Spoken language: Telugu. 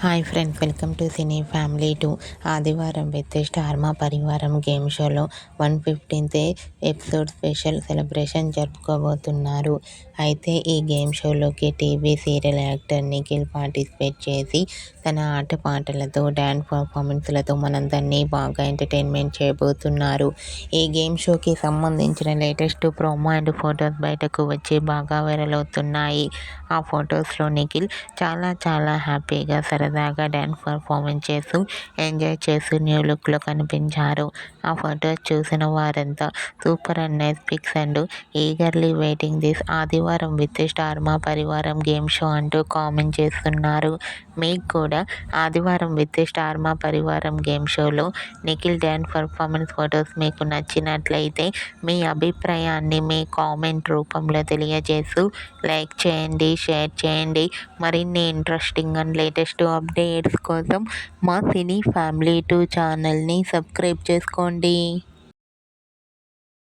Hi friends, welcome to cine family 2. ఆదివారం with Star Maa Parivaram game షోలో 115th ఎపిసోడ్ స్పెషల్ సెలబ్రేషన్ జరుపుకోబోతున్నారు. అయితే ఈ గేమ్ షోలోకి TV serial actor Nikhil participate చేసి తన ఆటపాటలతో డ్యాన్స్ పర్ఫార్మెన్స్లతో మనందరినీ బాగా ఎంటర్టైన్మెంట్ చేయబోతున్నారు. ఈ గేమ్ షోకి సంబంధించిన లేటెస్ట్ ప్రోమో అండ్ ఫొటోస్ బయటకు వచ్చి బాగా వైరల్ అవుతున్నాయి. ఆ ఫొటోస్లో నిఖిల్ చాలా హ్యాపీగా సరదాగా డ్యాన్స్ పర్ఫార్మెన్స్ చేస్తూ ఎంజాయ్ చేస్తూ న్యూ లుక్లో కనిపించారు. ఆ ఫొటోస్ చూసిన వారంతా super and nice pics and eagerly waiting this Aadivaram with Star Maa Parivaram game show అంటూ కామెంట్ చేస్తున్నారు. మీకు కూడా ఆదివారం with Star Maa Parivaram game షోలో నిఖిల్ డ్యాన్స్ పర్ఫార్మెన్స్ ఫొటోస్ మీకు నచ్చినట్లయితే మీ అభిప్రాయాన్ని మీ కామెంట్ రూపంలో తెలియజేస్తూ లైక్ చేయండి, షేర్ చేయండి. మరిన్ని ఇంట్రెస్టింగ్ అండ్ లేటెస్ట్ అప్డేట్స్ కోసం మా సినీ ఫ్యామిలీ 2 ఛానల్ని సబ్స్క్రైబ్ చేసుకోండి.